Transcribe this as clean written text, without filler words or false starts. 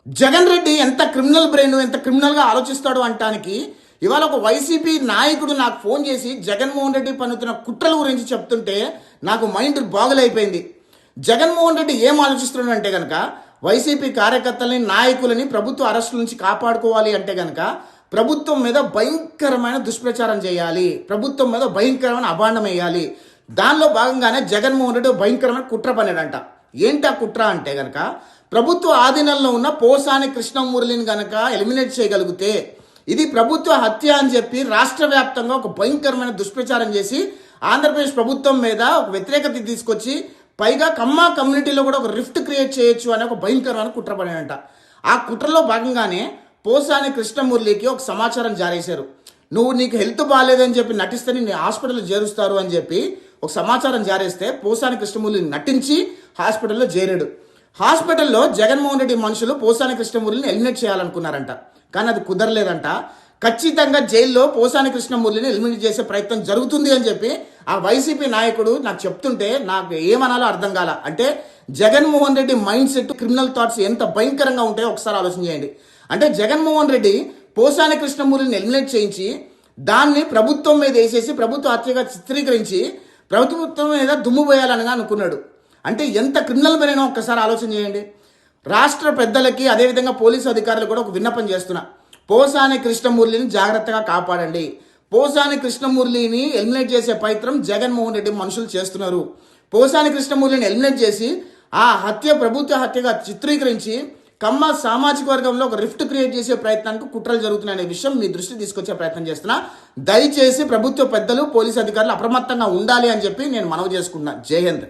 జగన్ రెడ్డి ఎంత criminal brain, ఎంత క్రిమినల్గా ఆలోచిస్తాడు అంటానికి ఇవాళ ఒక వైసీపీ నాయకుడు నాకు ఫోన్ చేసి జగన్మోహన్ రెడ్డి పన్నుతున్న కుట్రల గురించి చెప్తుంటే నాకు మైండ్ బాగులైపోయింది. జగన్మోహన్ రెడ్డి ఏం ఆలోచిస్తున్నాడు అంటే కనుక వైసీపీ కార్యకర్తలని, నాయకులని ప్రభుత్వ అరెస్టుల నుంచి కాపాడుకోవాలి అంటే కనుక ప్రభుత్వం మీద భయంకరమైన దుష్ప్రచారం చేయాలి, ప్రభుత్వం మీద భయంకరమైన అభాండం వేయాలి. దానిలో భాగంగానే జగన్మోహన్ రెడ్డి భయంకరమైన కుట్ర పన్నాడంట. ఏంటి ఆ కుట్ర అంటే కనుక ప్రభుత్వ ఆధీనంలో ఉన్న పోసాని కృష్ణమురళిని గనక ఎలిమినేట్ చేయగలిగితే ఇది ప్రభుత్వ హత్య అని చెప్పి రాష్ట్ర వ్యాప్తంగా ఒక భయంకరమైన దుష్ప్రచారం చేసి ఆంధ్రప్రదేశ్ ప్రభుత్వం మీద ఒక వ్యతిరేకత తీసుకొచ్చి పైగా కమ్మ కమ్యూనిటీలో కూడా ఒక రిఫ్ట్ క్రియేట్ చేయొచ్చు అనే ఒక భయంకరమైన కుట్ర పడినంట. ఆ కుట్రలో భాగంగానే పోసాని కృష్ణమురళికి ఒక సమాచారం జారేశారు. నీకు హెల్త్ బాగాలేదని చెప్పి నటిస్తే నీ హాస్పిటల్లో చేరుస్తారు అని చెప్పి ఒక సమాచారం జారేస్తే పోసాని కృష్ణమురళిని నటించి హాస్పిటల్లో చేరాడు. హాస్పిటల్లో జగన్మోహన్ రెడ్డి మనుషులు పోసాని కృష్ణమురళిని ఎలిమినేట్ చేయాలనుకున్నారంట, కానీ అది కుదరలేదంట. ఖచ్చితంగా జైల్లో పోసాని కృష్ణమురళిని ఎలిమినేట్ చేసే ప్రయత్నం జరుగుతుంది అని చెప్పి ఆ వైసీపీ నాయకుడు నాకు చెప్తుంటే నాకు ఏమనాలో అర్థం కాల. అంటే Jaganmohan Reddy mind set, criminal thoughts ఎంత భయంకరంగా ఉంటాయో ఒకసారి ఆలోచన చేయండి. అంటే జగన్మోహన్ రెడ్డి పోసాని కృష్ణమురళిని ఎలిమినేట్ చేయించి దాన్ని ప్రభుత్వం మీద వేసేసి ప్రభుత్వ హత్యగా చిత్రీకరించి ప్రభుత్వం మీద దుమ్ము పోయాలని అనుకున్నాడు. అంటే ఎంత క్రిమినల్ బ్రెయినో ఒక్కసారి ఆలోచన చేయండి. రాష్ట్ర పెద్దలకి అదేవిధంగా పోలీసు అధికారులు కూడా ఒక విన్నపం చేస్తున్నా, పోసాని కృష్ణమురళిని జాగ్రత్తగా కాపాడండి. పోసాని కృష్ణమురళిని ఎలిమినేట్ చేసే ప్రయత్నం జగన్మోహన్ రెడ్డి మనుషులు చేస్తున్నారు. పోసాని కృష్ణమురళిని ఎలిమినేట్ చేసి ఆ హత్య ప్రభుత్వ హత్యగా చిత్రీకరించి కమ్మ సామాజిక వర్గంలో ఒక రిఫ్ట్ క్రియేట్ చేసే ప్రయత్నానికి కుట్రలు జరుగుతున్నాయనే విషయం మీ దృష్టి తీసుకొచ్చే ప్రయత్నం చేస్తున్నా. దయచేసి ప్రభుత్వ పెద్దలు, పోలీసు అధికారులు అప్రమత్తంగా ఉండాలి అని చెప్పి నేను మనవి చేసుకుంటున్నా. జై హింద్.